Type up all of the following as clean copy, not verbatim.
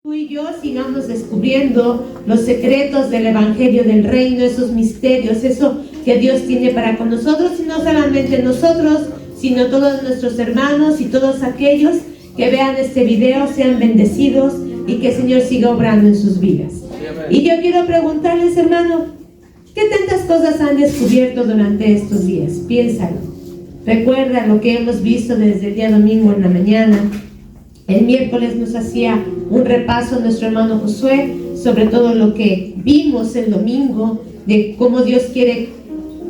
Tú y yo sigamos descubriendo los secretos del Evangelio del Reino, esos misterios, eso que Dios tiene para con nosotros, y no solamente nosotros, sino todos nuestros hermanos y todos aquellos que vean este video sean bendecidos y que el Señor siga obrando en sus vidas. Y yo quiero preguntarles, hermano, ¿qué tantas cosas han descubierto durante estos días? Piénsalo. Recuerda lo que hemos visto desde el día domingo en la mañana. El miércoles nos hacía un repaso nuestro hermano Josué sobre todo lo que vimos el domingo, de cómo Dios quiere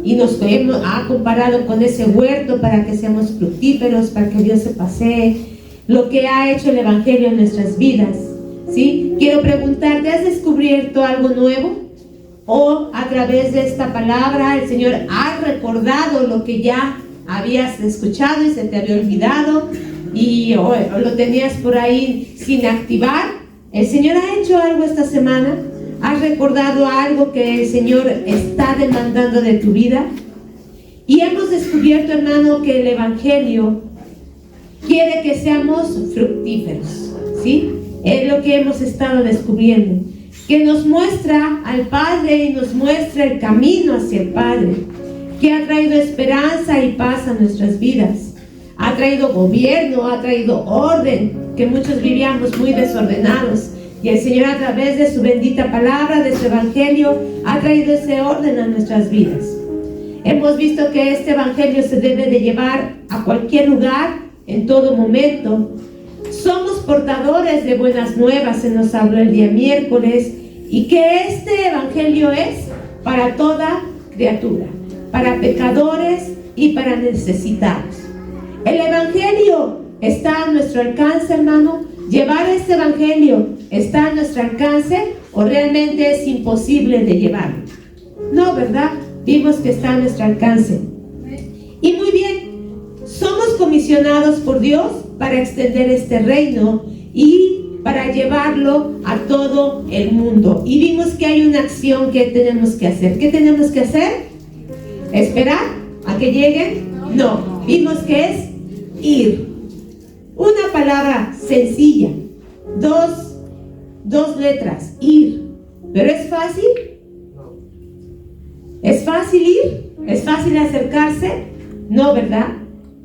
y nos ha comparado con ese huerto para que seamos fructíferos, para que Dios se pasee, lo que ha hecho el Evangelio en nuestras vidas, ¿sí? Quiero preguntarte, ¿has descubierto algo nuevo? ¿O a través de esta palabra el Señor ha recordado lo que ya habías escuchado y se te había olvidado y o lo tenías por ahí sin activar? ¿El Señor ha hecho algo esta semana? ¿Has recordado algo que el Señor está demandando de tu vida? Y hemos descubierto, hermano, que el Evangelio quiere que seamos fructíferos, ¿sí? Es lo que hemos estado descubriendo, que nos muestra al Padre y nos muestra el camino hacia el Padre, que ha traído esperanza y paz a nuestras vidas, ha traído gobierno, ha traído orden, que muchos vivíamos muy desordenados, y el Señor a través de su bendita palabra, de su Evangelio, ha traído ese orden a nuestras vidas. Hemos visto que este Evangelio se debe de llevar a cualquier lugar, en todo momento. Somos portadores de buenas nuevas, se nos habló el día miércoles, y que este Evangelio es para toda criatura, para pecadores y para necesitados. El Evangelio está a nuestro alcance, hermano. Llevar este Evangelio está a nuestro alcance, o realmente es imposible de llevarlo. No, ¿verdad? Vimos que está a nuestro alcance. Y muy bien, somos comisionados por Dios para extender este reino y para llevarlo a todo el mundo. Y vimos que hay una acción que tenemos que hacer. ¿Qué tenemos que hacer? ¿Esperar a que lleguen? No. Vimos que es ir. Una palabra sencilla. Dos letras. Ir. ¿Pero es fácil? ¿Es fácil ir? ¿Es fácil acercarse? No, ¿verdad?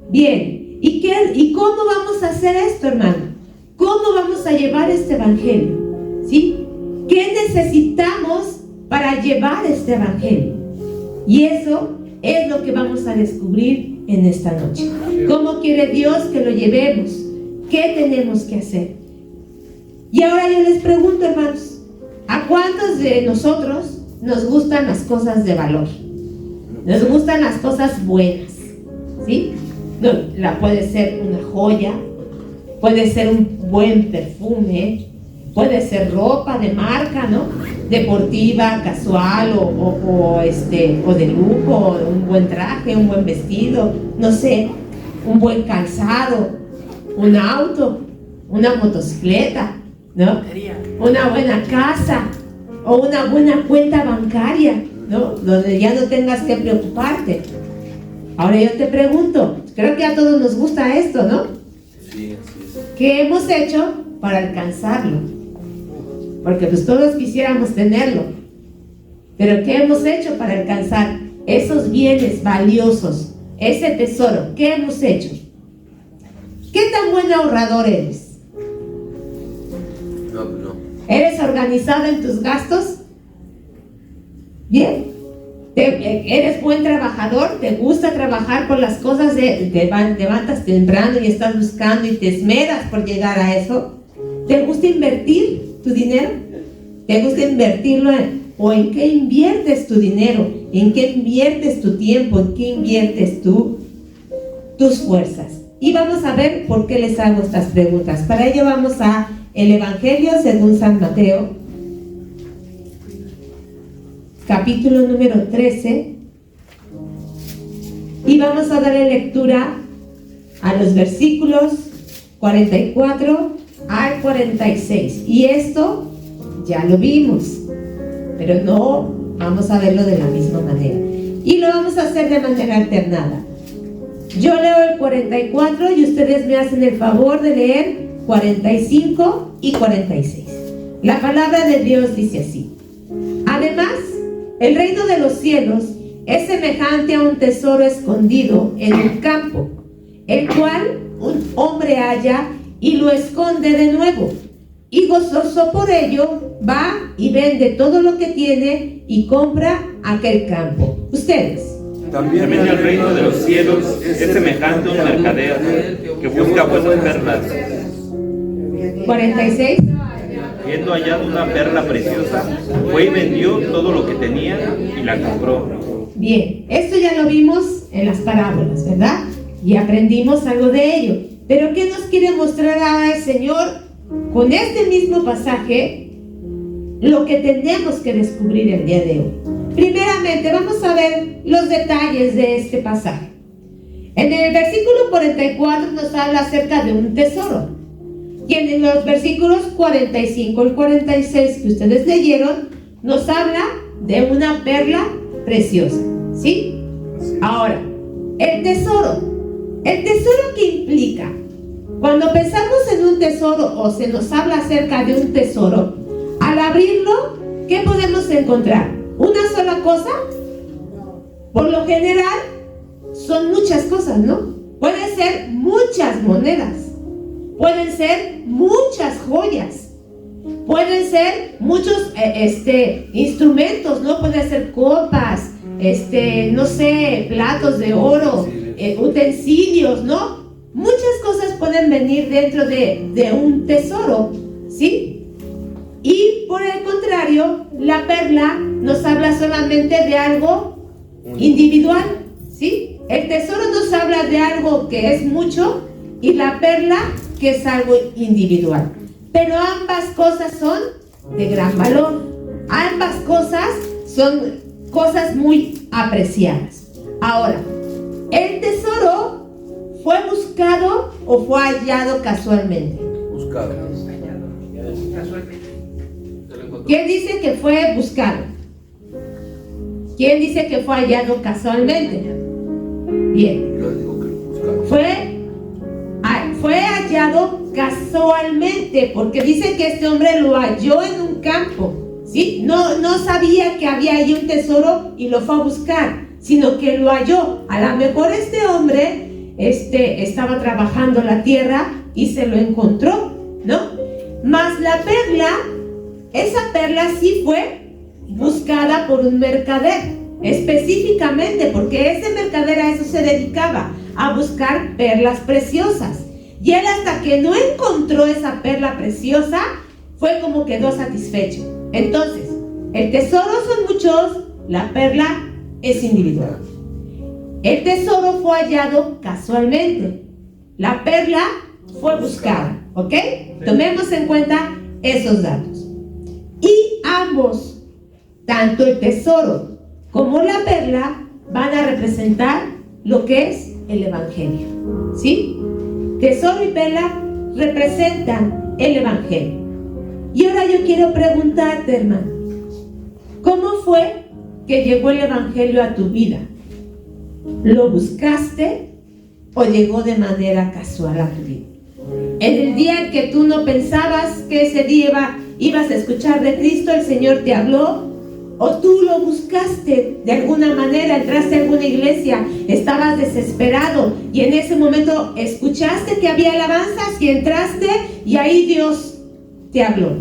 Bien. ¿Y cómo vamos a hacer esto, hermano? ¿Cómo vamos a llevar este Evangelio? ¿Sí? ¿Qué necesitamos para llevar este Evangelio? Y eso es lo que vamos a descubrir en esta noche. ¿Cómo quiere Dios que lo llevemos? ¿Qué tenemos que hacer? Y ahora yo les pregunto, hermanos, ¿a cuántos de nosotros nos gustan las cosas de valor? Nos gustan las cosas buenas, ¿sí? No, puede ser una joya, puede ser un buen perfume, puede ser ropa de marca, ¿no? Deportiva, casual o de lujo, un buen traje, un buen vestido, no sé, un buen calzado, un auto, una motocicleta, ¿no? Una buena casa o una buena cuenta bancaria, ¿no? Donde ya no tengas que preocuparte. Ahora yo te pregunto, creo que a todos nos gusta esto, ¿no? Sí, sí. ¿Qué hemos hecho para alcanzarlo? Porque pues todos quisiéramos tenerlo. Pero ¿qué hemos hecho para alcanzar esos bienes valiosos, ese tesoro? ¿Qué hemos hecho? ¿Qué tan buen ahorrador eres? No. ¿Eres organizado en tus gastos? Bien. ¿Eres buen trabajador? ¿Te gusta trabajar por las cosas? Te levantas temprano y estás buscando y te esmeras por llegar a eso. ¿Te gusta invertir tu dinero? ¿Te gusta invertirlo o en qué inviertes tu dinero? ¿En qué inviertes tu tiempo? ¿En qué inviertes tus fuerzas? Y vamos a ver por qué les hago estas preguntas. Para ello vamos a el Evangelio según San Mateo, capítulo número 13, y vamos a darle lectura a los versículos 44 al 46. Y esto ya lo vimos, pero no vamos a verlo de la misma manera. Y lo vamos a hacer de manera alternada. Yo leo el 44 y ustedes me hacen el favor de leer 45 y 46. La palabra de Dios dice así: además, el reino de los cielos es semejante a un tesoro escondido en un campo, el cual un hombre halla y lo esconde de nuevo, y gozoso por ello va y vende todo lo que tiene y compra aquel campo. Ustedes. También el reino de los cielos es semejante a un mercader que busca buenas perlas. 46. Viendo hallado una perla preciosa, fue y vendió todo lo que tenía y la compró. Bien, esto ya lo vimos en las parábolas, ¿verdad? Y aprendimos algo de ello. Pero ¿qué nos quiere mostrar ahora el Señor con este mismo pasaje? Lo que tenemos que descubrir el día de hoy. Primeramente, vamos a ver los detalles de este pasaje. En el versículo 44 nos habla acerca de un tesoro. Y en los versículos 45 y 46 que ustedes leyeron, nos habla de una perla preciosa, ¿sí? Ahora, el tesoro que implica, cuando pensamos en un tesoro o se nos habla acerca de un tesoro, al abrirlo, ¿qué podemos encontrar? ¿Una sola cosa? Por lo general, son muchas cosas, ¿no? Pueden ser muchas monedas, pueden ser muchas joyas, pueden ser muchos instrumentos, ¿no? Pueden ser copas, no sé, platos de oro, utensilios, ¿no? Muchas cosas pueden venir dentro de un tesoro, ¿sí? Y por el contrario, la perla nos habla solamente de algo individual, ¿sí? El tesoro nos habla de algo que es mucho y la perla que es algo individual. Pero ambas cosas son de gran valor. Ambas cosas son cosas muy apreciadas. Ahora, ¿el tesoro fue buscado o fue hallado casualmente? Buscado. ¿Quién dice que fue buscado? ¿Quién dice que fue hallado casualmente? Bien. Yo digo que buscado. Fue hallado casualmente, porque dice que este hombre lo halló en un campo, ¿sí? No sabía que había ahí un tesoro y lo fue a buscar, sino que lo halló. A lo mejor este hombre estaba trabajando la tierra y se lo encontró, ¿no? Mas la perla, esa perla sí fue buscada por un mercader, específicamente porque ese mercader a eso se dedicaba, a buscar perlas preciosas. Y él, hasta que no encontró esa perla preciosa, fue como quedó satisfecho. Entonces, el tesoro son muchos, la perla es individual. El tesoro fue hallado casualmente, la perla fue buscada, ¿ok? Tomemos en cuenta esos datos. Y ambos, tanto el tesoro como la perla, van a representar lo que es el Evangelio, ¿sí? Tesoro y perla representan el Evangelio. Y ahora yo quiero preguntarte, hermano, ¿cómo fue que llegó el Evangelio a tu vida? ¿Lo buscaste o llegó de manera casual a tu vida? En el día en que tú no pensabas que ese día ibas a escuchar de Cristo, el Señor te habló, o tú lo buscaste de alguna manera, entraste a alguna iglesia, estabas desesperado y en ese momento escuchaste que había alabanzas y entraste y ahí Dios te habló.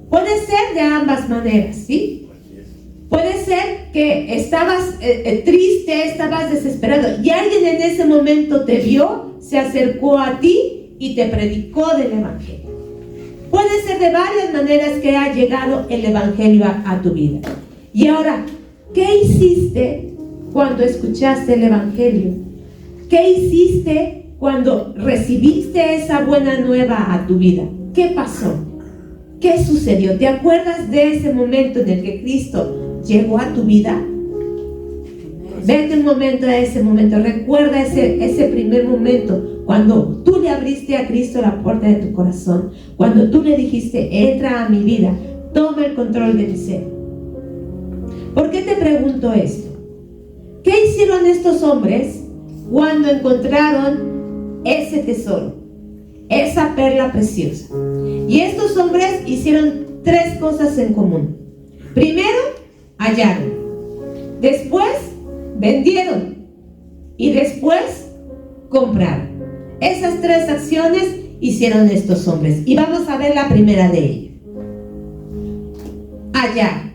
Puede ser de ambas maneras, ¿sí? Puede ser que estabas triste, estabas desesperado y alguien en ese momento te vio, se acercó a ti y te predicó del Evangelio. Puede ser de varias maneras que ha llegado el Evangelio a tu vida. Y ahora, ¿qué hiciste cuando escuchaste el Evangelio? ¿Qué hiciste cuando recibiste esa buena nueva a tu vida? ¿Qué pasó? ¿Qué sucedió? ¿Te acuerdas de ese momento en el que Cristo llegó a tu vida? Vete un momento a ese momento. Recuerda ese primer momento cuando tú le abriste a Cristo la puerta de tu corazón. Cuando tú le dijiste, entra a mi vida, toma el control de mi ser. ¿Por qué te pregunto esto? ¿Qué hicieron estos hombres cuando encontraron ese tesoro, esa perla preciosa? Y estos hombres hicieron tres cosas en común. Primero, hallaron. Después, vendieron. Y después, compraron. Esas tres acciones hicieron estos hombres. Y vamos a ver la primera de ellas. Hallar.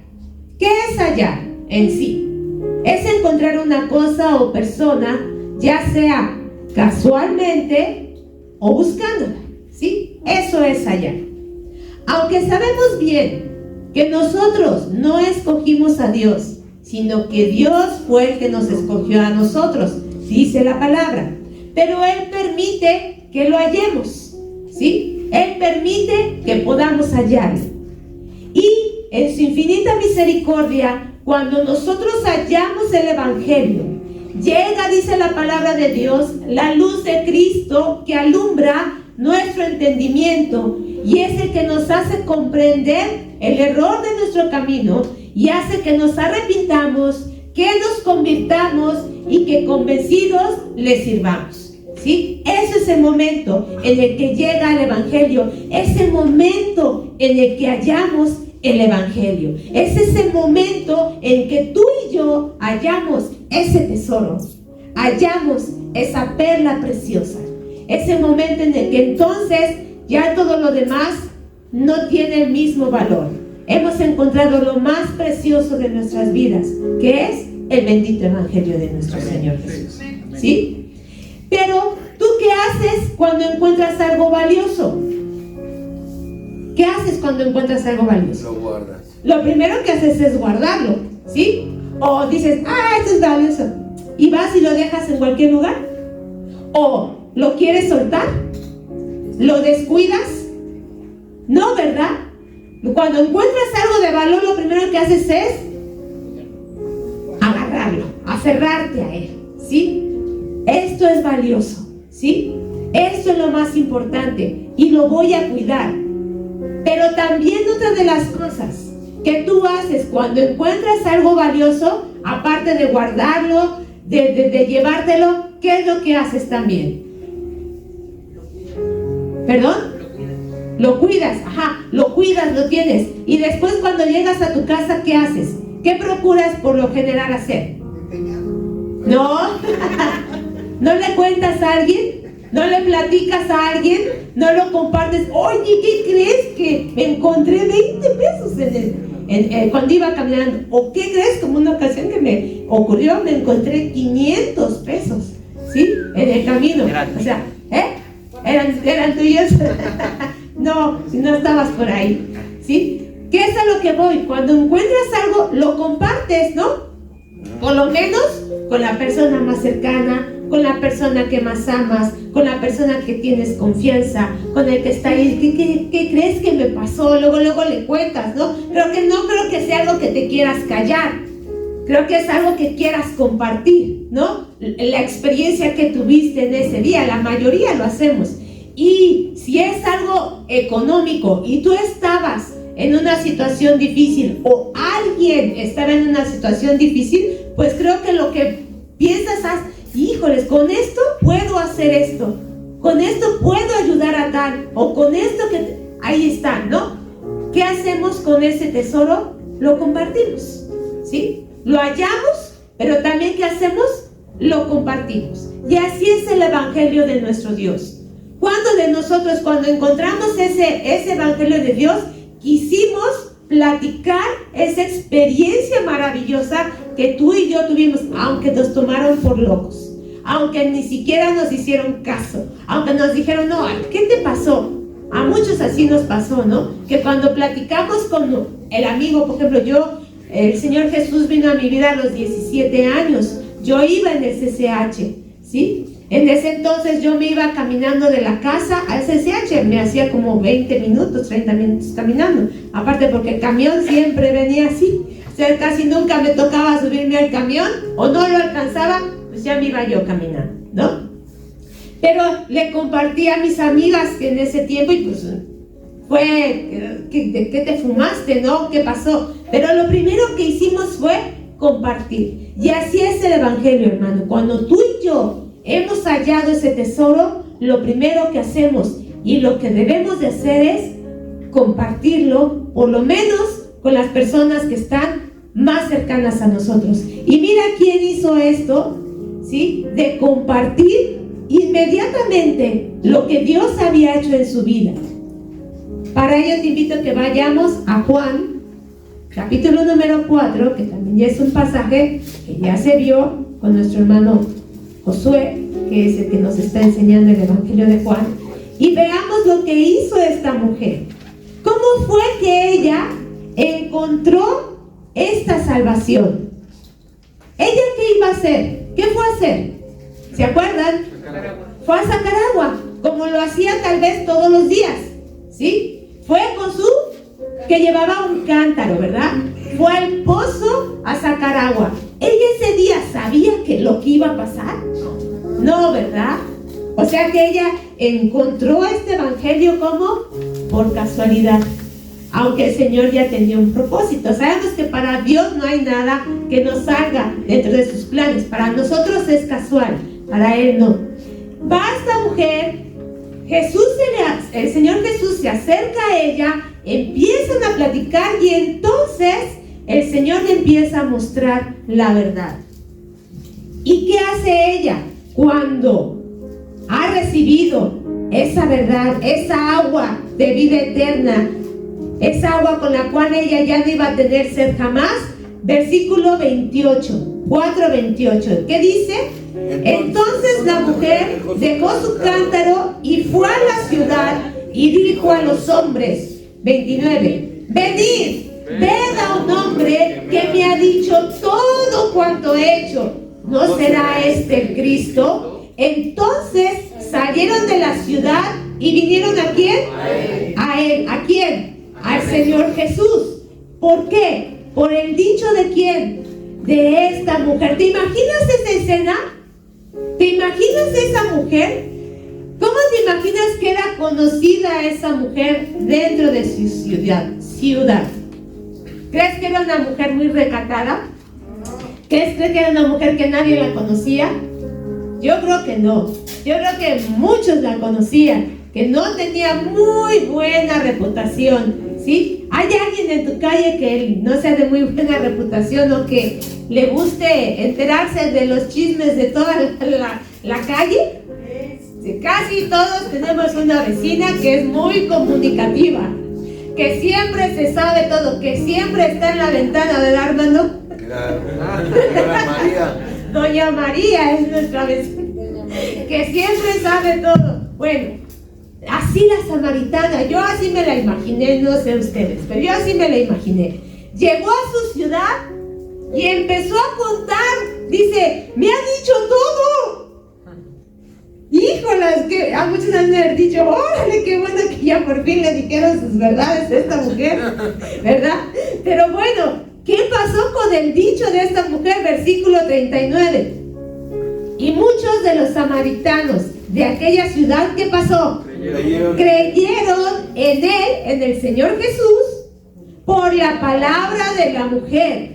¿Qué es hallar en sí? Es encontrar una cosa o persona, ya sea casualmente o buscándola, ¿sí? Eso es hallar. Aunque sabemos bien que nosotros no escogimos a Dios, sino que Dios fue el que nos escogió a nosotros, dice la palabra. Pero Él permite que lo hallemos, ¿sí? Él permite que podamos hallarlo. Y en su infinita misericordia, cuando nosotros hallamos el Evangelio, llega, dice la palabra de Dios, la luz de Cristo que alumbra nuestro entendimiento y es el que nos hace comprender el error de nuestro camino y hace que nos arrepintamos, que nos convirtamos y que convencidos le sirvamos, ¿sí? Ese es el momento en el que llega el Evangelio, es el momento en el que hallamos el Evangelio. Es ese momento en que tú y yo hallamos ese tesoro, hallamos esa perla preciosa. Ese momento en el que entonces ya todo lo demás no tiene el mismo valor. Hemos encontrado lo más precioso de nuestras vidas, que es el bendito Evangelio de nuestro Señor Jesús, ¿sí? Pero ¿tú qué haces cuando encuentras algo valioso? ¿Qué haces cuando encuentras algo valioso? Lo guardas. Lo primero que haces es guardarlo, ¿sí? O dices, esto es valioso, y vas y lo dejas en cualquier lugar. O lo quieres soltar, lo descuidas. No, ¿verdad? Cuando encuentras algo de valor, lo primero que haces es agarrarlo, aferrarte a él, ¿sí? Esto es valioso, ¿sí? Esto es lo más importante y lo voy a cuidar. Pero también otra de las cosas que tú haces cuando encuentras algo valioso, aparte de guardarlo, de llevártelo, ¿qué es lo que haces también? ¿Perdón? Lo cuidas, lo cuidas, lo tienes. Y después cuando llegas a tu casa, ¿qué haces? ¿Qué procuras por lo general hacer? ¿No? ¿No le cuentas a alguien? ¿No le platicas a alguien? ¿No lo compartes? Oye, ¿qué crees? Que me encontré 20 pesos cuando iba caminando. ¿O qué crees? Como una ocasión que me ocurrió, me encontré 500 pesos, ¿sí? En el camino. O sea, ¿Eran tuyos? No, si no estabas por ahí, ¿sí? ¿Qué es a lo que voy? Cuando encuentras algo, lo compartes, ¿no? Por lo menos con la persona más cercana, con la persona que más amas, con la persona que tienes confianza, con el que está ahí. ¿Qué crees que me pasó? Luego le cuentas, ¿no? Pero que no creo que sea algo que te quieras callar. Creo que es algo que quieras compartir, ¿no? La experiencia que tuviste en ese día, la mayoría lo hacemos. Y si es algo económico y tú estabas en una situación difícil o alguien estaba en una situación difícil, pues creo que lo que piensas es, híjoles, con esto puedo hacer esto, con esto puedo ayudar a tal, o con esto que... Ahí está, ¿no? ¿Qué hacemos con ese tesoro? Lo compartimos, ¿sí? Lo hallamos, pero también ¿qué hacemos? Lo compartimos. Y así es el Evangelio de nuestro Dios. ¿Cuántos de nosotros, cuando encontramos ese Evangelio de Dios, quisimos platicar esa experiencia maravillosa que tú y yo tuvimos, aunque nos tomaron por locos, aunque ni siquiera nos hicieron caso, aunque nos dijeron, no, ¿qué te pasó? A muchos así nos pasó, ¿no? Que cuando platicamos con el amigo, por ejemplo, el Señor Jesús vino a mi vida a los 17 años, yo iba en el CCH, ¿sí? En ese entonces yo me iba caminando de la casa al CCH, me hacía como 20 minutos, 30 minutos caminando, aparte porque el camión siempre venía así, o sea, casi nunca me tocaba subirme al camión, o no lo alcanzaba, pues ya me iba yo caminando, ¿no? Pero le compartí a mis amigas que en ese tiempo, y pues fue, ¿qué te fumaste, no? ¿Qué pasó? Pero lo primero que hicimos fue compartir, y así es el Evangelio, hermano. Cuando tú y yo hemos hallado ese tesoro, lo primero que hacemos y lo que debemos de hacer es compartirlo, por lo menos con las personas que están más cercanas a nosotros. Y mira quién hizo esto, ¿sí? De compartir inmediatamente lo que Dios había hecho en su vida. Para ello te invito a que vayamos a Juan, capítulo número 4, que también ya es un pasaje que ya se vio con nuestro hermano Josué, que es el que nos está enseñando el Evangelio de Juan, y veamos lo que hizo esta mujer. ¿Cómo fue que ella encontró esta salvación? ¿Ella qué iba a hacer? ¿Qué fue a hacer? ¿Se acuerdan? Fue a sacar agua, como lo hacía tal vez todos los días, ¿sí? Fue con que llevaba un cántaro, ¿verdad? Fue al pozo a sacar agua. ¿Ella ese día sabía que lo que iba a pasar? No, ¿verdad? O sea que ella encontró este evangelio como por casualidad, aunque el Señor ya tenía un propósito. Sabemos que para Dios no hay nada que nos salga dentro de sus planes. Para nosotros es casual, para Él no. Va esta mujer, el Señor Jesús se acerca a ella, empiezan a platicar y entonces el Señor le empieza a mostrar la verdad. ¿Y qué hace ella cuando ha recibido esa verdad, esa agua de vida eterna, esa agua con la cual ella ya no iba a tener sed jamás? Versículo 28, 4:28, ¿qué dice? Entonces la mujer dejó su cántaro y fue a la ciudad y dijo a los hombres, 29, venid, ved a un hombre que me ha dicho todo cuanto he hecho. ¿No será este el Cristo? Entonces salieron de la ciudad y vinieron ¿a quién? A él. ¿A quién? Al Señor Jesús. ¿Por qué? Por el dicho de quién? De esta mujer. ¿Te imaginas esa escena? ¿Te imaginas esa mujer? ¿Cómo te imaginas que era conocida esa mujer dentro de su ciudad? ¿Crees que era una mujer muy recatada? ¿Crees que era una mujer que nadie la conocía? Yo creo que no. Yo creo que muchos la conocían, que no tenía muy buena reputación, ¿sí? ¿Hay alguien en tu calle que no sea de muy buena reputación o que le guste enterarse de los chismes de toda la calle? Sí, casi todos tenemos una vecina que es muy comunicativa, que siempre se sabe todo, que siempre está en la ventana, ¿verdad, Armando? Doña María. Doña María es nuestra vecina, que siempre sabe todo. Bueno, así la samaritana, yo así me la imaginé, no sé ustedes, pero yo así me la imaginé. Llegó a su ciudad y empezó a contar, dice, me ha dicho todo. Híjolas, que a muchos han de haber dicho, órale, qué bueno que ya por fin le dijeron sus verdades a esta mujer, ¿verdad? Pero bueno, ¿qué pasó con el dicho de esta mujer? Versículo 39. Y muchos de los samaritanos de aquella ciudad, ¿qué pasó? Creyeron en él, en el Señor Jesús, por la palabra de la mujer,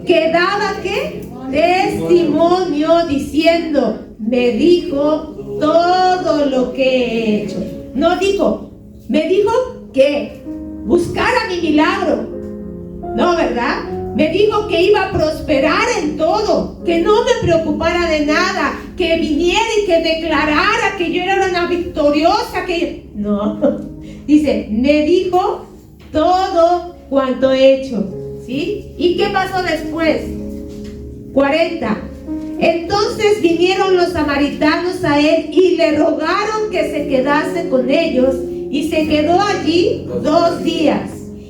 que daba, ¿qué? Testimonio diciendo, me dijo todo lo que he hecho. No dijo, me dijo que buscara mi milagro. No, ¿verdad? Me dijo que iba a prosperar en todo, que no me preocupara de nada, que viniera y que declarara que yo era una victoriosa, que... No, dice, me dijo todo cuanto he hecho, ¿sí? ¿Y qué pasó después? 40. Entonces vinieron los samaritanos a él y le rogaron que se quedase con ellos, y se quedó allí 2 días.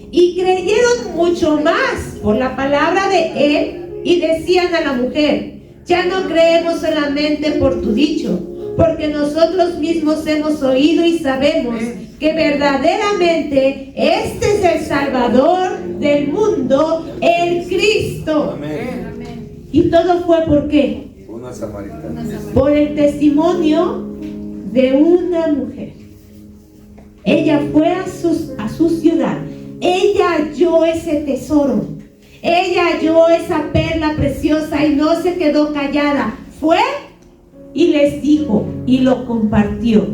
Y creyeron mucho más por la palabra de él, y decían a la mujer, ya no creemos solamente por tu dicho, porque nosotros mismos hemos oído y sabemos que verdaderamente este es el Salvador del mundo, el Cristo. Amén. Y todo fue ¿por qué? Una samaritana. Por el testimonio de una mujer. Ella fue a su ciudad. Ella halló ese tesoro. Ella halló esa perla preciosa y no se quedó callada. Fue y les dijo y lo compartió.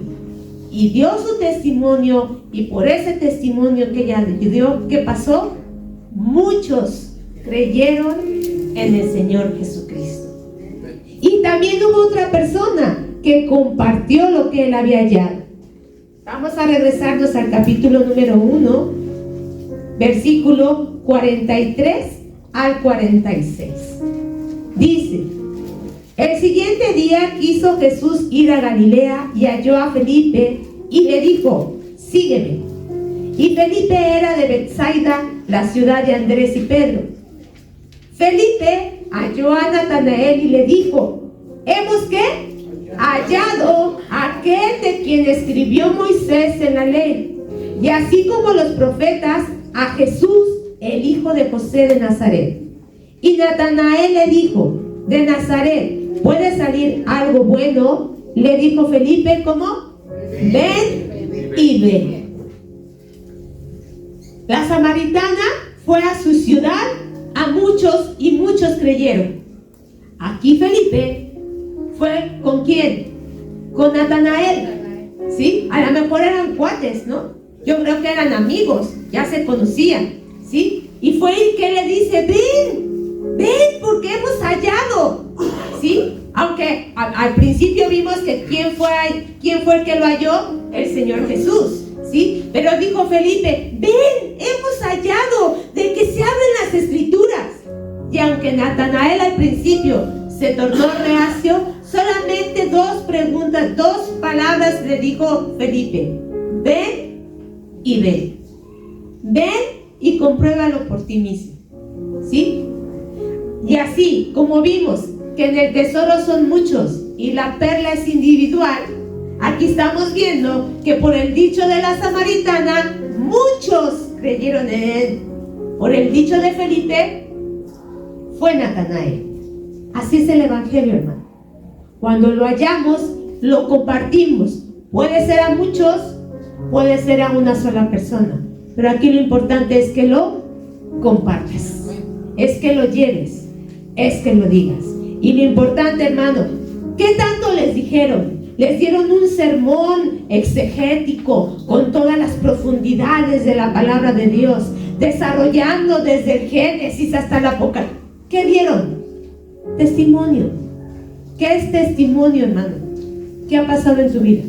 y dio su testimonio, y por ese testimonio que ella dio, ¿qué pasó? Muchos creyeron en el Señor Jesucristo. Y también hubo otra persona que compartió lo que él había hallado. Vamos a regresarnos al capítulo número 1, versículo 43 al 46. Dice: el siguiente día quiso Jesús ir a Galilea y halló a Felipe y le dijo: sígueme. Y Felipe era de Betsaida, la ciudad de Andrés y Pedro. Felipe halló a Natanael y le dijo: ¿hemos qué? Hallado a aquel de quien escribió Moisés en la ley, y así como los profetas, a Jesús, el hijo de José de Nazaret. Y Natanael le dijo: ¿de Nazaret puede salir algo bueno? Le dijo Felipe: ¿cómo? Ven y ve. La samaritana fue a su ciudad, a muchos, y muchos creyeron. Aquí Felipe fue ¿con quién? Con Natanael, ¿sí? A lo mejor eran cuates, ¿no? Yo creo que eran amigos, ya se conocían, ¿sí? Y fue el que le dice: ven, porque hemos hallado, ¿sí? Aunque al principio vimos que ¿quién fue el que lo halló? El Señor Jesús, ¿sí? Pero dijo Felipe: ven, hemos hallado de que se abren las Escrituras. Y aunque Natanael al principio se tornó reacio, solamente dos palabras le dijo Felipe: ven y ve. Ven y compruébalo por ti mismo, ¿sí? Y así como vimos que en el tesoro son muchos y la perla es individual, aquí estamos viendo que por el dicho de la samaritana muchos creyeron en él. Por el dicho de Felipe fue Natanael. Así es el evangelio, hermano. Cuando lo hallamos, lo compartimos. Puede ser a muchos, puede ser a una sola persona, pero aquí lo importante es que lo compartas, es que lo lleves, es que lo digas. Y lo importante, hermano, ¿qué tanto les dijeron? Les dieron un sermón exegético con todas las profundidades de la palabra de Dios, desarrollando desde el Génesis hasta el Apocalipsis. ¿Qué dieron? Testimonio. ¿Qué es testimonio, hermano? ¿Qué ha pasado en tu vida?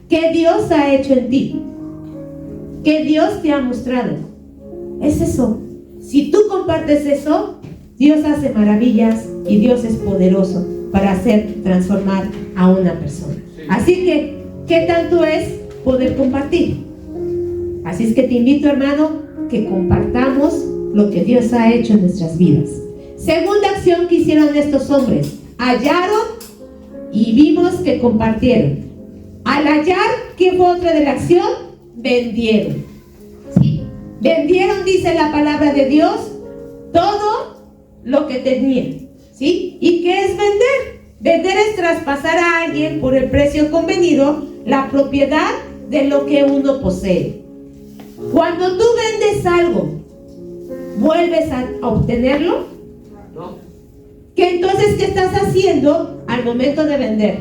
¿Qué Dios ha hecho en ti? ¿Qué Dios te ha mostrado? Es eso. Si tú compartes eso, Dios hace maravillas y Dios es poderoso para hacer transformar a una persona. Así que, ¿qué tanto es poder compartir? Así es que te invito, hermano, que compartamos lo que Dios ha hecho en nuestras vidas. Segunda acción que hicieron estos hombres: hallaron y vimos que compartieron. Al hallar, ¿qué fue otra de la acción? Vendieron. ¿Sí? Vendieron, dice la palabra de Dios, todo lo que tenían. ¿Sí? ¿Y qué es vender? Vender es traspasar a alguien por el precio convenido la propiedad de lo que uno posee. Cuando tú vendes algo, ¿vuelves a obtenerlo? No. ¿Qué entonces qué estás haciendo al momento de vender?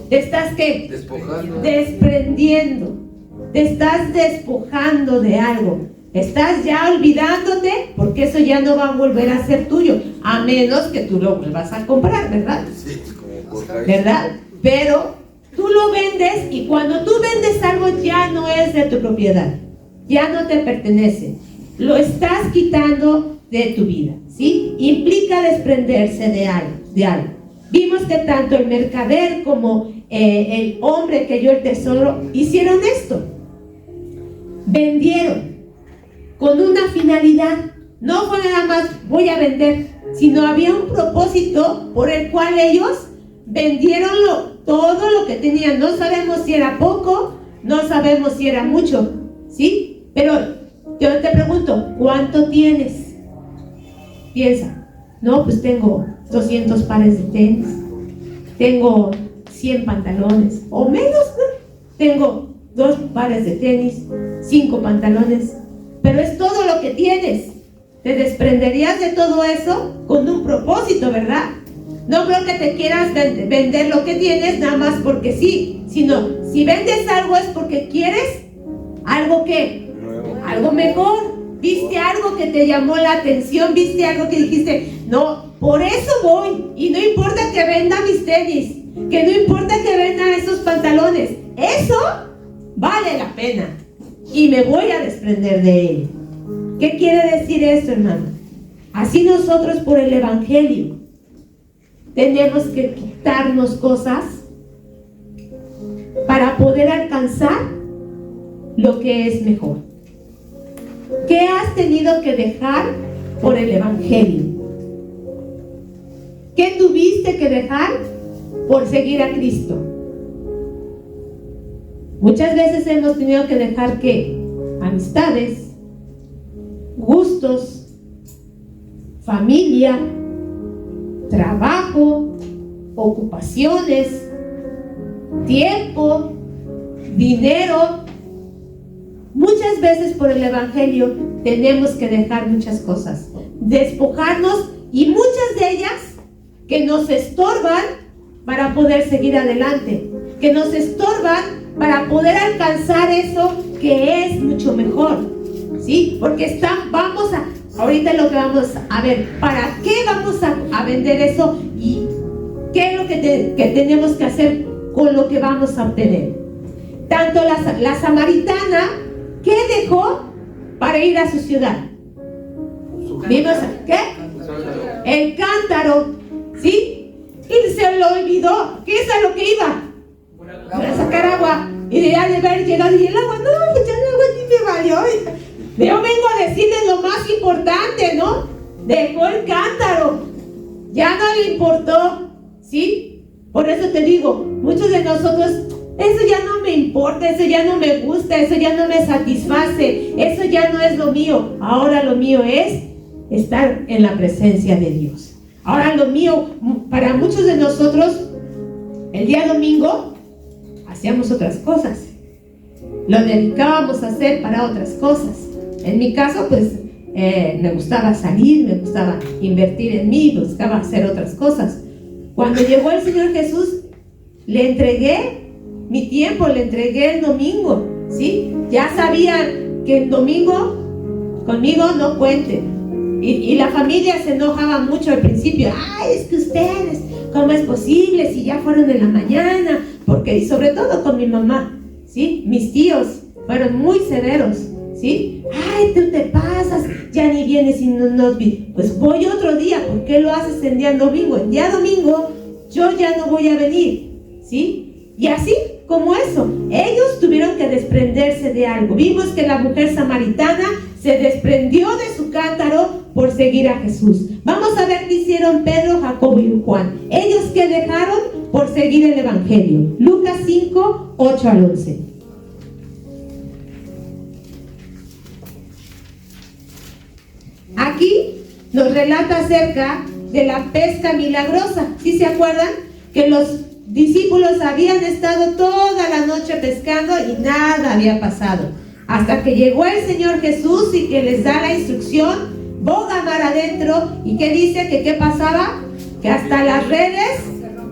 Te estás ¿qué? Despojando. Desprendiendo. Te estás despojando de algo. Estás ya olvidándote, porque eso ya no va a volver a ser tuyo, a menos que tú lo vuelvas a comprar, ¿verdad? Sí, como cocaína. ¿Verdad? Pero tú lo vendes, y cuando tú vendes algo ya no es de tu propiedad, ya no te pertenece, lo estás quitando de tu vida, ¿sí? Implica desprenderse de algo. Vimos que tanto el mercader como el hombre que halló el tesoro hicieron esto. Vendieron con una finalidad. No fue nada más voy a vender, sino había un propósito por el cual ellos vendieron todo lo que tenían. No sabemos si era poco, no sabemos si era mucho, ¿sí? Pero yo te pregunto, ¿cuánto tienes? Piensa, no, pues tengo 200 pares de tenis, tengo 100 pantalones, o menos, ¿no? Tengo 2 pares de tenis, 5 pantalones, pero es todo lo que tienes. Te desprenderías de todo eso con un propósito, ¿verdad? No creo que te quieras vender lo que tienes nada más porque sí, sino si vendes algo es porque quieres algo que, algo mejor. Viste algo que te llamó la atención, viste algo que dijiste, no, por eso voy. Y no importa que venda mis tenis, que no importa que venda esos pantalones, eso vale la pena y me voy a desprender de él. ¿Qué quiere decir esto, hermano? Así nosotros por el Evangelio tenemos que quitarnos cosas para poder alcanzar lo que es mejor. ¿Qué has tenido que dejar por el Evangelio? ¿Qué tuviste que dejar por seguir a Cristo? Muchas veces hemos tenido que dejar ¿qué? Amistades, gustos, familia, trabajo, ocupaciones, tiempo, dinero. Muchas veces por el Evangelio tenemos que dejar muchas cosas, despojarnos, y muchas de ellas que nos estorban para poder seguir adelante, que nos estorban para poder alcanzar eso que es mucho mejor, ¿sí? Porque ahorita lo que vamos a ver, ¿para qué vamos a vender eso? Y qué es lo que tenemos que hacer con lo que vamos a obtener. Tanto la samaritana, ¿qué dejó para ir a su ciudad? ¿Vimos qué? El cántaro, ¿sí? Y se lo olvidó. ¿Qué es a lo que iba? A sacar agua. Y de haber llegado y el agua, no, pues ya el agua ni me valió. Yo vengo a decirles lo más importante, ¿no? Dejó el cántaro. Ya no le importó, ¿sí? Por eso te digo, muchos de nosotros, eso ya no me importa, eso ya no me gusta, eso ya no me satisface, eso ya no es lo mío. Ahora lo mío es estar en la presencia de Dios. Ahora lo mío, para muchos de nosotros, el día domingo hacíamos otras cosas, lo dedicábamos a hacer para otras cosas. En mi caso, pues me gustaba salir, me gustaba invertir en mí, me gustaba hacer otras cosas. Cuando llegó el Señor Jesús, le entregué mi tiempo, le entregué el domingo, ¿sí? Ya sabían que el domingo conmigo no cuenten. Y la familia se enojaba mucho al principio. Ay, es que ustedes, ¿cómo es posible si ya fueron en la mañana? Porque, y sobre todo con mi mamá, ¿sí? Mis tíos fueron muy severos, ¿sí? Ay, tú te pasas, ya ni vienes y no nos vi. Pues voy otro día. ¿Por qué lo haces en día domingo? En día domingo yo ya no voy a venir, ¿sí? Y así como eso, ellos tuvieron que desprenderse de algo. Vimos que la mujer samaritana se desprendió de su cántaro por seguir a Jesús. Vamos a ver qué hicieron Pedro, Jacobo y Juan. Ellos que dejaron por seguir el Evangelio. Lucas 5, 8 al 11. Aquí nos relata acerca de la pesca milagrosa. ¿Sí se acuerdan? Que los discípulos habían estado toda la noche pescando y nada había pasado. Hasta que llegó el Señor Jesús y que les da la instrucción, boga mar adentro, y que dice que ¿qué pasaba? Que hasta las redes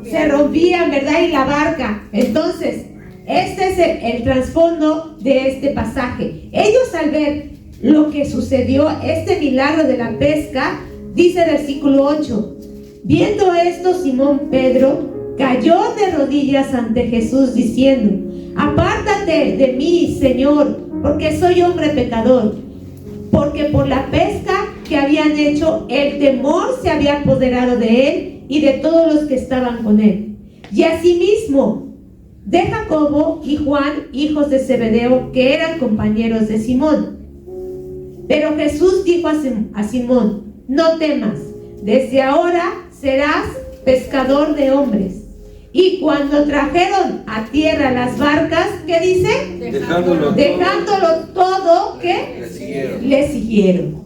se rompían, ¿verdad? Y la barca. Entonces, este es el trasfondo de este pasaje. Ellos al ver lo que sucedió, este milagro de la pesca, dice el versículo 8, viendo esto, Simón Pedro cayó de rodillas ante Jesús diciendo, apártate de mí, Señor, porque soy hombre pecador. Porque por la pesca que habían hecho, el temor se había apoderado de él y de todos los que estaban con él. Y asimismo de Jacobo y Juan, hijos de Zebedeo, que eran compañeros de Simón. Pero Jesús dijo a Simón, no temas, desde ahora serás pescador de hombres. Y cuando trajeron a tierra las barcas, ¿qué dice? Dejándolo todo, ¿qué? Le siguieron.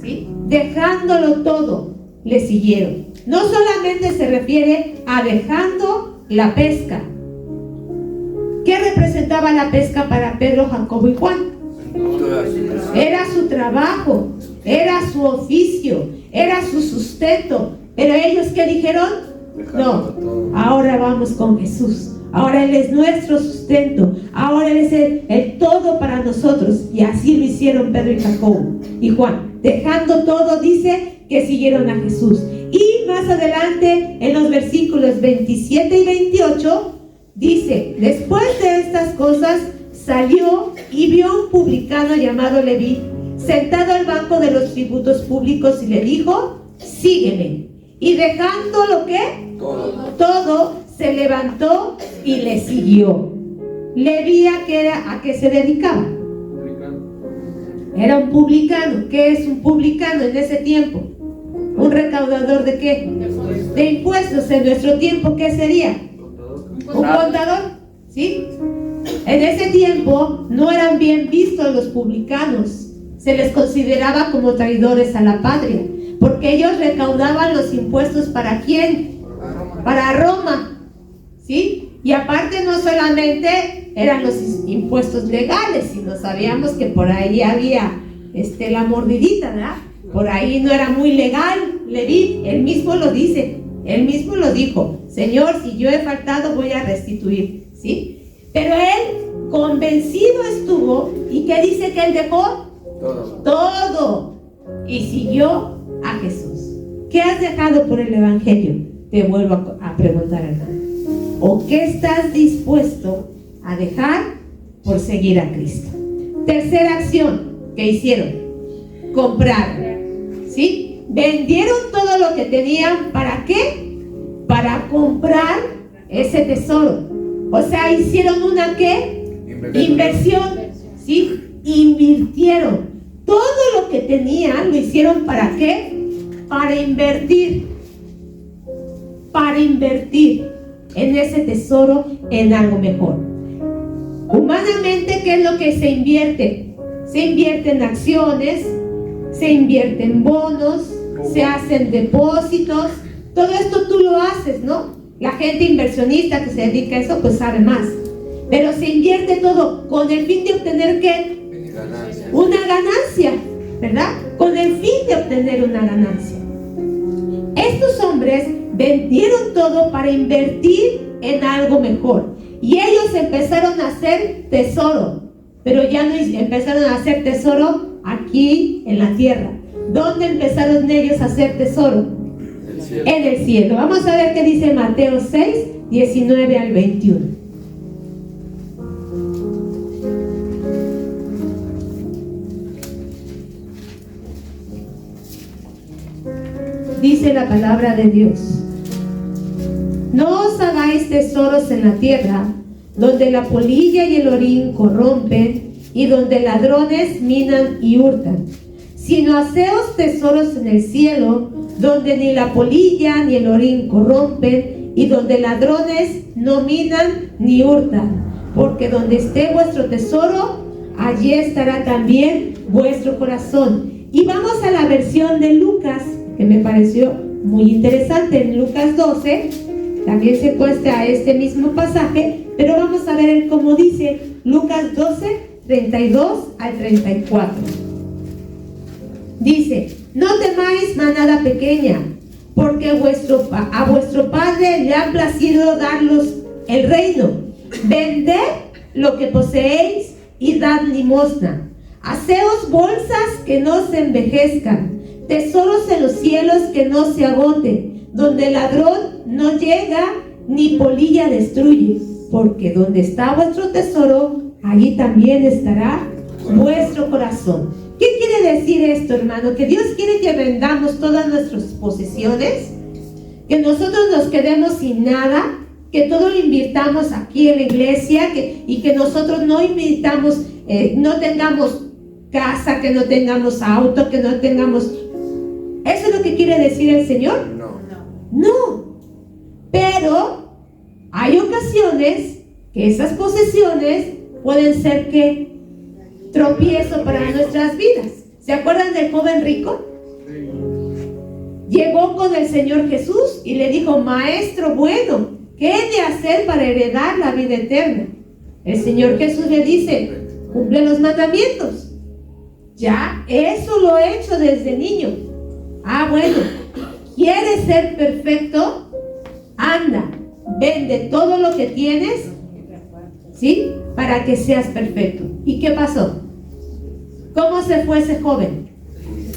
¿Sí? Dejándolo todo, le siguieron. No solamente se refiere a dejando la pesca. ¿Qué representaba la pesca para Pedro, Jacobo y Juan? Era su trabajo, era su oficio, era su sustento. Pero ellos, ¿qué dijeron? No, ahora vamos con Jesús. Ahora Él es nuestro sustento. Ahora Él es el todo para nosotros. Y así lo hicieron Pedro y Jacobo y Juan. Dejando todo, dice que siguieron a Jesús. Y más adelante, en los versículos 27 y 28, dice: después de estas cosas, salió y vio a un publicano llamado Leví, sentado al banco de los tributos públicos, y le dijo: sígueme. Y dejando lo que todo, se levantó y le siguió. Leví, ¿a qué se dedicaba? Era un publicano. ¿Qué es un publicano en ese tiempo? ¿Un recaudador de qué? De impuestos. En nuestro tiempo, ¿qué sería? Un contador. ¿Sí? En ese tiempo no eran bien vistos los publicanos. Se les consideraba como traidores a la patria, porque ellos recaudaban los impuestos. ¿Para quién? Para Roma. ¿Sí? Y aparte, no solamente eran los impuestos legales, sino sabíamos que por ahí había la mordidita, ¿verdad? Por ahí no era muy legal. Leví, él mismo lo dice, él mismo lo dijo: Señor, si yo he faltado, voy a restituir. ¿Sí? Pero él convencido estuvo. ¿Y qué dice que él dejó? Todo. Y siguió a Jesús. ¿Qué has dejado por el Evangelio? Te vuelvo a preguntar, hermano. ¿O qué estás dispuesto a dejar por seguir a Cristo? Tercera acción que hicieron: comprar. ¿Sí? Vendieron todo lo que tenían. ¿Para qué? Para comprar ese tesoro. O sea, hicieron una ¿qué? Inversión. ¿Sí? Invirtieron. Todo lo que tenían lo hicieron. ¿Para qué? Para invertir. Para invertir en ese tesoro, en algo mejor. Humanamente, ¿qué es lo que se invierte? Se invierte en acciones, se invierte en bonos, se hacen depósitos. Todo esto tú lo haces, ¿no? La gente inversionista que se dedica a eso, pues sabe más. Pero se invierte todo con el fin de obtener ¿qué? Una ganancia, ¿verdad? Con el fin de obtener una ganancia. Estos hombres vendieron todo para invertir en algo mejor. Y ellos empezaron a hacer tesoro. Pero ya no empezaron a hacer tesoro aquí en la tierra. ¿Dónde empezaron ellos a hacer tesoro? En el cielo. Vamos a ver qué dice Mateo 6, 19 al 21. Dice la palabra de Dios: no os hagáis tesoros en la tierra, donde la polilla y el orín corrompen, y donde ladrones minan y hurtan, sino haceos tesoros en el cielo, donde ni la polilla ni el orín corrompen, y donde ladrones no minan ni hurtan, porque donde esté vuestro tesoro, allí estará también vuestro corazón. Y vamos a la versión de Lucas, que me pareció muy interesante. En Lucas 12 también se cuesta este mismo pasaje, pero vamos a ver cómo dice Lucas 12, 32 al 34. Dice: no temáis, manada pequeña, porque a vuestro Padre le ha placido daros el reino. Vended lo que poseéis y dad limosna. Haceos bolsas que no se envejezcan, tesoros en los cielos que no se agoten, donde el ladrón no llega ni polilla destruye, porque donde está vuestro tesoro, allí también estará vuestro corazón. ¿Qué quiere decir esto, hermano? Que Dios quiere que vendamos todas nuestras posesiones, que nosotros nos quedemos sin nada, que todo lo invirtamos aquí en la iglesia, y que nosotros no invirtamos, no tengamos casa, que no tengamos auto, que no tengamos... ¿Eso es lo que quiere decir el Señor? No. Pero hay ocasiones que esas posesiones pueden ser que tropiezo para nuestras vidas. ¿Se acuerdan del joven rico? Llegó con el Señor Jesús y le dijo: maestro bueno, ¿qué he de hacer para heredar la vida eterna? El Señor Jesús le dice: cumple los mandamientos. Ya, eso lo he hecho desde niño. Ah, bueno, ¿quieres ser perfecto? anda, vende todo lo que tienes, ¿sí? Para que seas perfecto. ¿Y qué pasó? ¿Cómo se fue ese joven?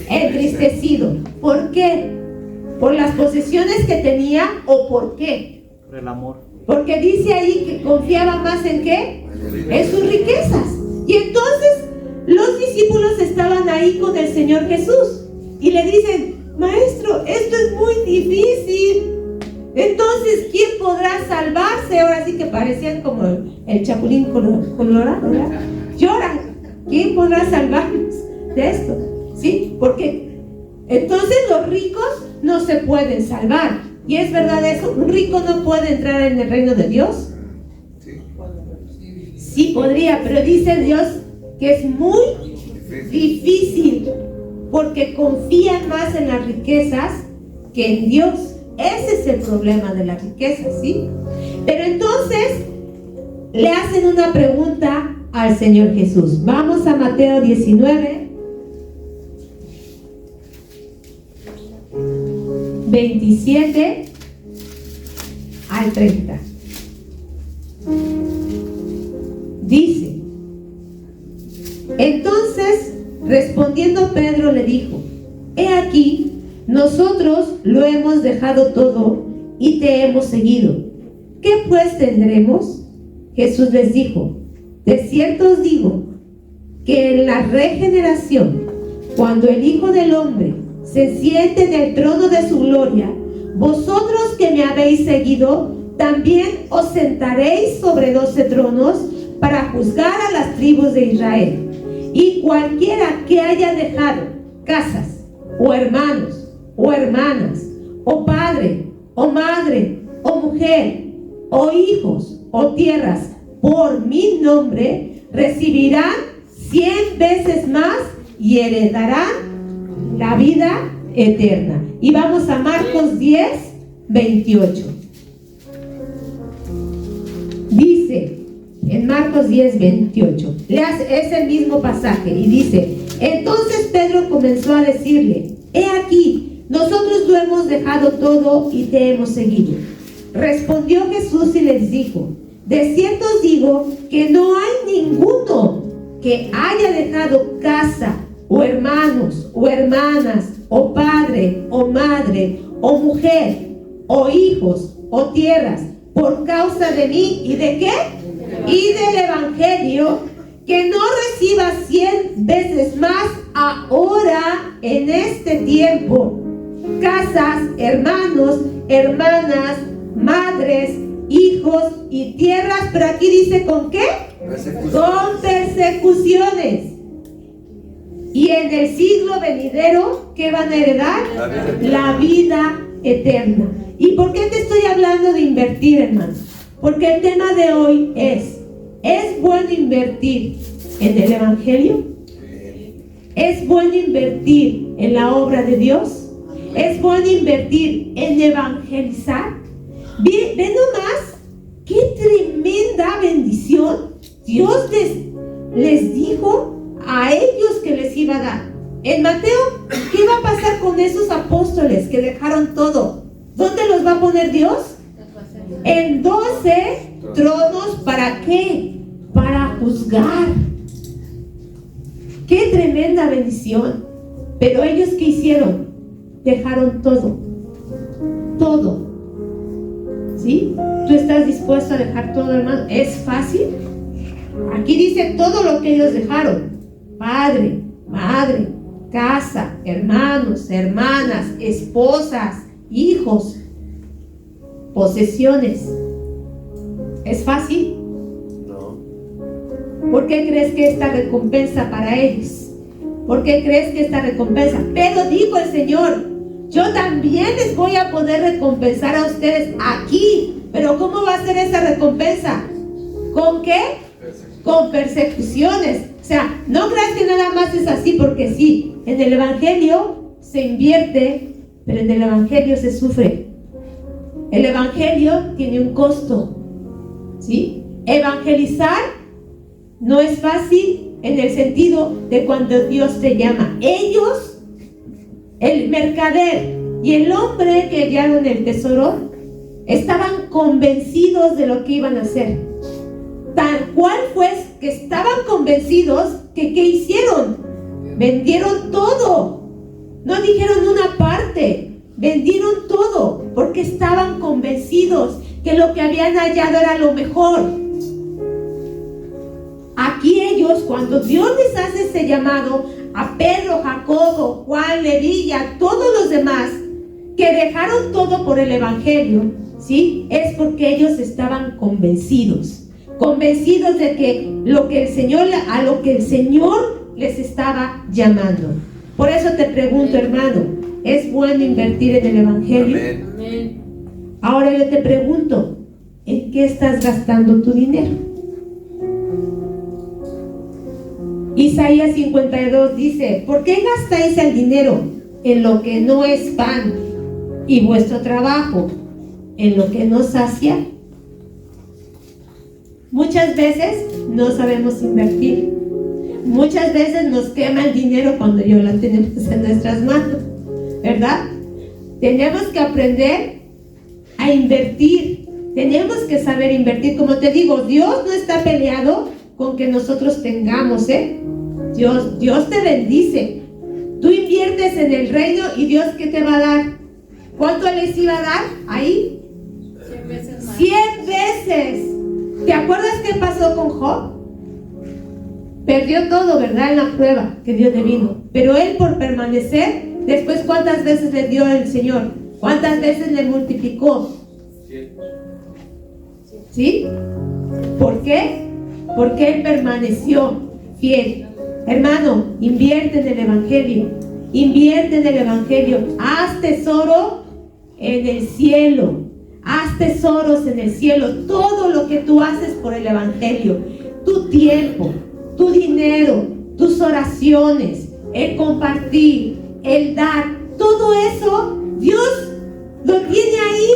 Entristecido. ¿Por qué? ¿Por las posesiones que tenía o por qué? Por el amor. Porque dice ahí que confiaba más en ¿qué? En sus riquezas. Y entonces los discípulos estaban ahí con el Señor Jesús y le dicen: Maestro, esto es muy difícil. Entonces, ¿quién podrá salvarse? Ahora sí que parecían como el Chapulín Colorado, ¿verdad? Lloran. ¿Quién podrá salvarnos de esto? ¿Sí? Porque entonces los ricos no se pueden salvar. ¿Y es verdad eso? ¿Un rico no puede entrar en el reino de Dios? Sí podría, pero dice Dios que es muy difícil porque confían más en las riquezas que en Dios. Ese es el problema de las riquezas, ¿sí? Pero entonces le hacen una pregunta al Señor Jesús. Vamos a Mateo 19, 27 al 30. Dice: entonces, respondiendo Pedro le dijo: he aquí, nosotros lo hemos dejado todo y te hemos seguido. ¿Qué pues tendremos? Jesús les dijo: de cierto os digo que en la regeneración, cuando el Hijo del Hombre se siente en el trono de su gloria, vosotros que me habéis seguido, también os sentaréis sobre 12 tronos para juzgar a las tribus de Israel. Y cualquiera que haya dejado casas, o hermanos, o hermanas, o padre, o madre, o mujer, o hijos, o tierras, por mi nombre, recibirán 100 veces más y heredarán la vida eterna. Y vamos a Marcos 10, 28. Dice en Marcos 10, 28, es el mismo pasaje y dice: entonces Pedro comenzó a decirle: he aquí, nosotros lo hemos dejado todo y te hemos seguido. Respondió Jesús y les dijo: de cierto os digo que no hay ninguno que haya dejado casa, o hermanos, o hermanas, o padre, o madre, o mujer, o hijos, o tierras, por causa de mí, ¿y de qué? Y del Evangelio, que no reciba 100 veces más ahora en este tiempo, casas, hermanos, hermanas, madres, hijos y tierras. Pero aquí dice: ¿con qué? Con persecuciones. Y en el siglo venidero, ¿qué van a heredar? La vida eterna. ¿Y por qué te estoy hablando de invertir, hermanos? Porque el tema de hoy ¿es bueno invertir en el Evangelio? ¿Es bueno invertir en la obra de Dios? ¿Es bueno invertir en evangelizar? Ve nomás qué tremenda bendición Dios les dijo a ellos que les iba a dar. En Mateo, ¿qué va a pasar con esos apóstoles que dejaron todo? ¿Dónde los va a poner Dios? En 12 tronos. ¿Para qué? Para juzgar. ¡Qué tremenda bendición! Pero ellos, ¿qué hicieron? Dejaron todo. Todo. ¿Sí? ¿Tú estás dispuesto a dejar todo, hermano? ¿Es fácil? Aquí dice todo lo que ellos dejaron: padre, madre, casa, hermanos, hermanas, esposas, hijos, posesiones. ¿Es fácil? No. ¿Por qué crees que esta recompensa para ellos? ¿Por qué crees que esta recompensa? Pero dijo el Señor: yo también les voy a poder recompensar a ustedes aquí. Pero ¿cómo va a ser esa recompensa? ¿Con qué? Con persecuciones. O sea, no creas que nada más es así porque sí. En el Evangelio se invierte, pero en el Evangelio se sufre. El Evangelio tiene un costo, ¿sí? Evangelizar no es fácil en el sentido de cuando Dios te llama. Ellos, el mercader y el hombre que hallaron el tesoro, estaban convencidos de lo que iban a hacer. Tal cual fue que estaban convencidos que ¿qué hicieron? Vendieron todo. No dijeron una parte, vendieron todo, porque estaban convencidos que lo que habían hallado era lo mejor. Aquí ellos, cuando Dios les hace ese llamado a Pedro, Jacobo, Juan, Leví y a todos los demás que dejaron todo por el Evangelio, ¿sí? Es porque ellos estaban convencidos de que a lo que el Señor les estaba llamando. Por eso te pregunto, hermano, ¿es bueno invertir en el Evangelio? Amén. Ahora yo te pregunto, ¿en qué estás gastando tu dinero? Isaías 52 dice: ¿por qué gastáis el dinero en lo que no es pan y vuestro trabajo en lo que no sacia? Muchas veces no sabemos invertir. Muchas veces nos quema el dinero cuando ya lo tenemos en nuestras manos, ¿verdad? Tenemos que aprender a invertir. Tenemos que saber invertir. Como te digo, Dios no está peleado con que nosotros tengamos, Dios te bendice. Tú inviertes en el reino y Dios, ¿qué te va a dar? ¿Cuánto les iba a dar ahí? 100 veces más. 100 veces. ¿Te acuerdas qué pasó con Job? Perdió todo, ¿verdad? En la prueba que Dios le vino. Pero él, por permanecer, después, ¿cuántas veces le dio el Señor? ¿Cuántas veces le multiplicó? ¿Sí? ¿Por qué? Porque él permaneció fiel. Hermano, invierte en el Evangelio. Invierte en el Evangelio. Haz tesoro en el cielo. Haz tesoros en el cielo. Todo lo que tú haces por el Evangelio, tu tiempo, tu dinero, tus oraciones, el compartir, el dar, todo eso Dios lo tiene ahí.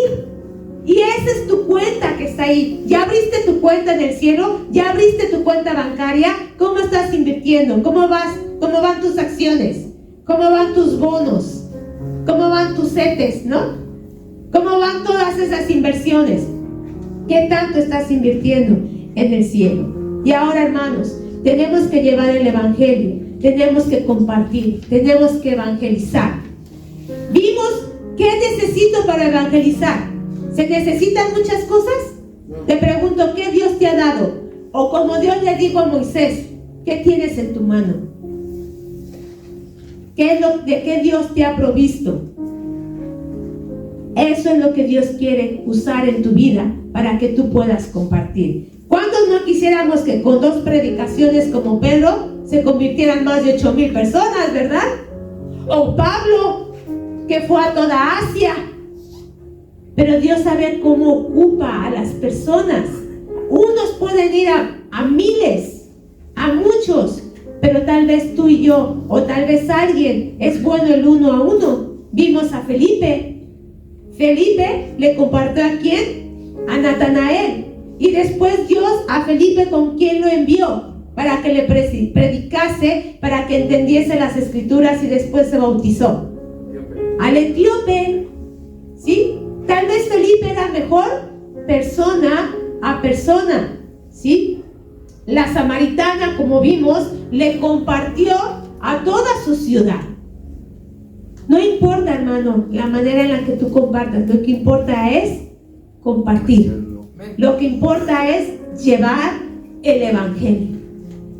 Y esa es tu cuenta que está ahí. ¿Ya abriste tu cuenta en el cielo? ¿Ya abriste tu cuenta bancaria? ¿Cómo estás invirtiendo? ¿Cómo vas? ¿Cómo van tus acciones? ¿Cómo van tus bonos? ¿Cómo van tus CETES? ¿No? ¿Cómo van todas esas inversiones? ¿Qué tanto estás invirtiendo en el cielo? Y ahora, hermanos, tenemos que llevar el Evangelio, tenemos que compartir, tenemos que evangelizar. Vimos qué necesito para evangelizar. ¿Se necesitan muchas cosas? Te pregunto, ¿qué Dios te ha dado? O como Dios le dijo a Moisés, ¿qué tienes en tu mano? ¿De qué Dios te ha provisto? Eso es lo que Dios quiere usar en tu vida para que tú puedas compartir. ¿Cuántos no quisiéramos que con 2 predicaciones como Pedro se convirtieran más de 8,000 personas, verdad? O Pablo, que fue a toda Asia. Pero Dios sabe cómo ocupa a las personas. Unos pueden ir a miles, a muchos, pero tal vez tú y yo, o tal vez alguien, es bueno el 1 a 1. Vimos a Felipe. Felipe le compartió ¿a quién? A Natanael. Y después Dios a Felipe, ¿con quién lo envió? Para que le predicase, para que entendiese las escrituras y después se bautizó. Al etíope, ¿sí? Tal vez Felipe era mejor persona a persona, ¿sí? La samaritana, como vimos, le compartió a toda su ciudad. No importa, hermano, la manera en la que tú compartas. Lo que importa es compartir. Lo que importa es llevar el Evangelio.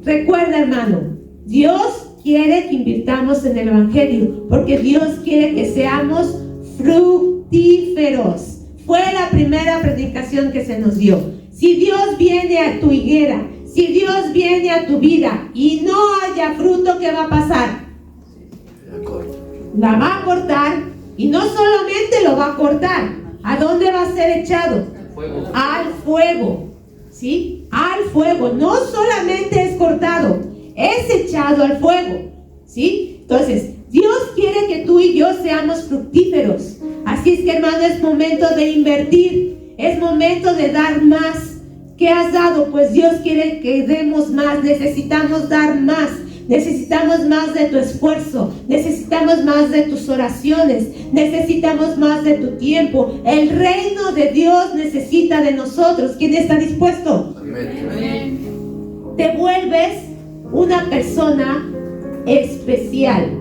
Recuerda, hermano, Dios quiere que invirtamos en el Evangelio, porque Dios quiere que seamos fructíferos. Fue la primera predicación que se nos dio. Si Dios viene a tu higuera, si Dios viene a tu vida y no haya fruto, ¿qué va a pasar? La va a cortar, y no solamente lo va a cortar. ¿A dónde va a ser echado? Al fuego, ¿sí? Al fuego. No solamente es cortado, es echado al fuego, ¿sí? Entonces, Dios quiere que tú y yo seamos fructíferos. Así es que, hermano, es momento de invertir, es momento de dar más. ¿Qué has dado? Pues Dios quiere que demos más. Necesitamos dar más necesitamos más de tu esfuerzo, necesitamos más de tus oraciones, necesitamos más de tu tiempo. El reino de Dios necesita de nosotros. ¿Quién está dispuesto? Amén. Te vuelves una persona especial.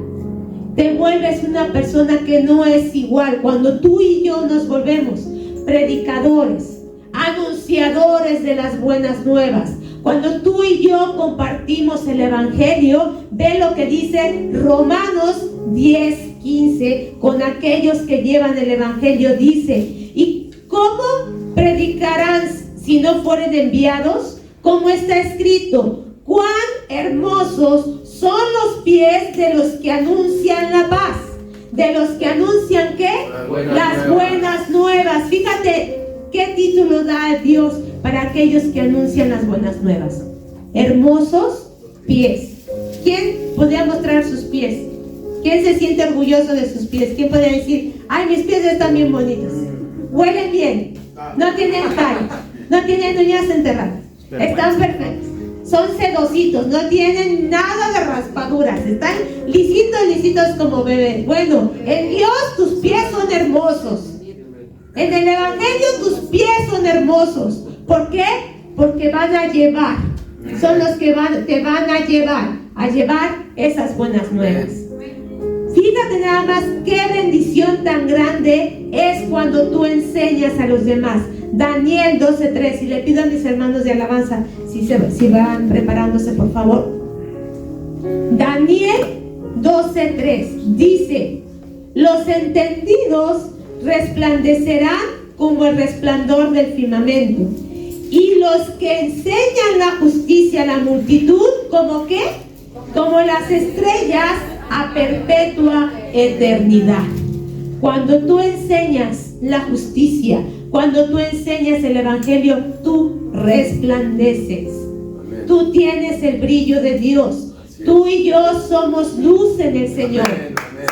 Te vuelves una persona que no es igual. Cuando tú y yo nos volvemos predicadores, anunciadores de las buenas nuevas, cuando tú y yo compartimos el evangelio, ve lo que dice Romanos 10:15, con aquellos que llevan el evangelio, dice: ¿y cómo predicarán si no fueren enviados? Como está escrito: cuán hermosos son los pies de los que anuncian la paz. De los que anuncian ¿qué? Las buenas nuevas. Fíjate qué título da Dios para aquellos que anuncian las buenas nuevas. Hermosos pies. ¿Quién podría mostrar sus pies? ¿Quién se siente orgulloso de sus pies? ¿Quién podría decir: ay, mis pies están bien bonitos, huelen bien, no tienen callos, no tienen uñas enterradas, están perfectos, son sedositos, no tienen nada de raspaduras, están lisitos como bebés? Bueno, en Dios tus pies son hermosos. En el evangelio tus pies son hermosos. ¿Por qué? Porque van a llevar, son los que te van a llevar esas buenas nuevas. Fíjate nada más qué bendición tan grande es cuando tú enseñas a los demás. Daniel 12:3, y le pido a mis hermanos de alabanza si van preparándose, por favor. Daniel 12:3 dice: los entendidos resplandecerán como el resplandor del firmamento, y los que enseñan la justicia a la multitud, ¿como qué? Como las estrellas a perpetua eternidad. Cuando tú enseñas la justicia, cuando tú enseñas el evangelio, tú resplandeces. Tú tienes el brillo de Dios. Tú y yo somos luz en el Señor.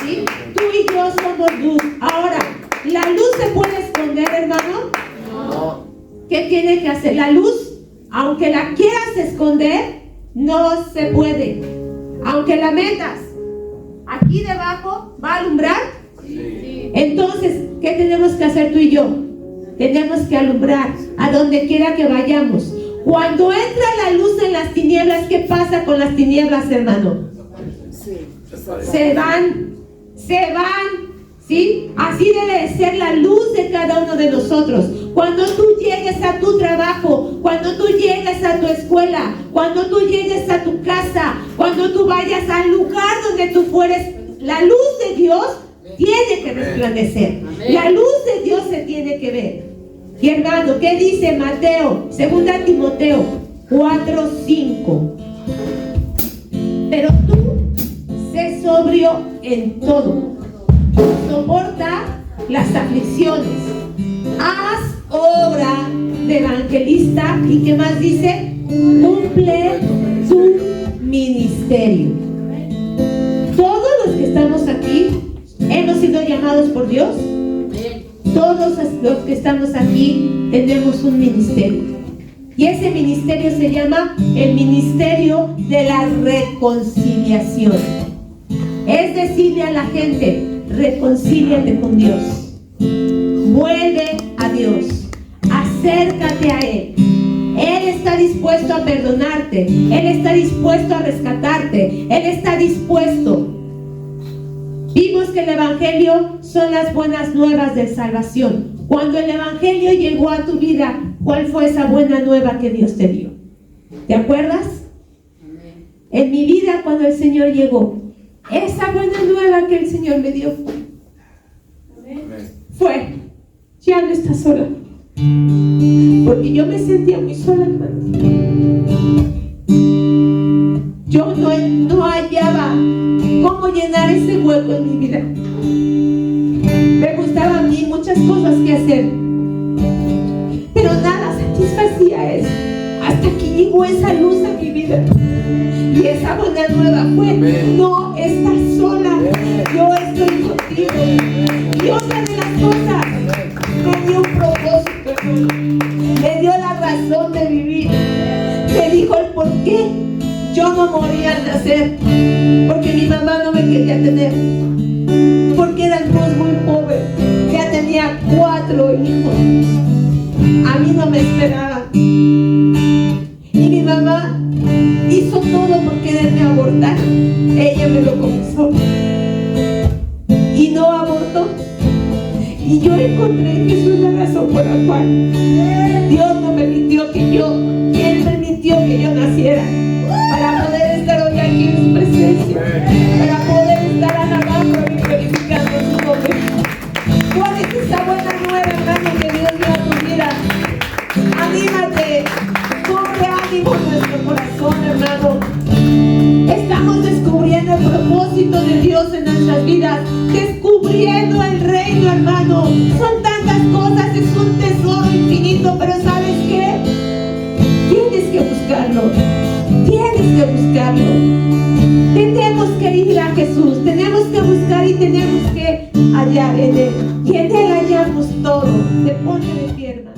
¿Sí? Tú y yo somos luz. Ahora, ¿la luz se puede esconder, hermano? No. ¿Qué tiene que hacer? La luz, aunque la quieras esconder, no se puede. Aunque la metas aquí debajo, ¿va a alumbrar? Sí. Entonces, ¿qué tenemos que hacer tú y yo? Tenemos que alumbrar a donde quiera que vayamos. Cuando entra la luz en las tinieblas, ¿qué pasa con las tinieblas, hermano? Se van, ¿sí? Así debe de ser la luz de cada uno de nosotros. Cuando tú llegues a tu trabajo, cuando tú llegues a tu escuela, cuando tú llegues a tu casa, cuando tú vayas al lugar donde tú fueres, la luz de Dios tiene que resplandecer. La luz de Dios se tiene que ver. Y hermano, ¿qué dice Mateo? 2 Timoteo 4:5. Pero tú sé sobrio en todo, soporta las aflicciones, haz obra de evangelista, y ¿qué más dice? Cumple tu ministerio. Todos los que estamos aquí hemos sido llamados por Dios. Todos los que estamos aquí tenemos un ministerio, y ese ministerio se llama el ministerio de la reconciliación. Es decirle a la gente: reconcíliate con Dios, vuelve a Dios, acércate a Él. Él está dispuesto a perdonarte, Él está dispuesto a rescatarte, Él está dispuesto. Vimos que el evangelio son las buenas nuevas de salvación. Cuando el evangelio llegó a tu vida, ¿cuál fue esa buena nueva que Dios te dio? ¿Te acuerdas? En mi vida, cuando el Señor llegó, esa buena nueva que el Señor me dio fue: ya no estás sola. Porque yo me sentía muy sola, hermano. Yo no hallaba cómo llenar ese hueco en mi vida. Me gustaban a mí muchas cosas que hacer, pero nada satisfacía eso. Hasta que llegó esa luz a mi vida. Y esa buena nueva fue: no estás sola, yo estoy contigo. Y otra de las cosas, me dio un propósito, me dio la razón de vivir, me dijo el porqué Yo no moría al nacer porque mi mamá no me quería tener, porque éramos muy pobres. Ya tenía 4 hijos. A mí no me esperaban. Y mi mamá hizo todo por quererme abortar. Ella me lo confesó. Y no abortó. Y yo encontré en Jesús la razón por la cual Dios no permitió que yo, Él permitió que yo naciera, para poder estar hoy aquí en su presencia, para poder estar alabando y glorificando su nombre. ¿Cuál es esa buena nueva, hermano, que Dios dio a tu vida? Anímate, cobre ánimo en nuestro corazón, hermano. Estamos descubriendo el propósito de Dios en nuestras vidas, descubriendo el reino, hermano. Son tantas cosas, es un tesoro infinito, pero ¿sabes qué? Tienes que buscarlo, tienes que buscarlo. Tenemos que ir a Jesús, tenemos que buscar y tenemos que hallar en Él. Y en Él hallamos todo. Se pone de pie, hermano.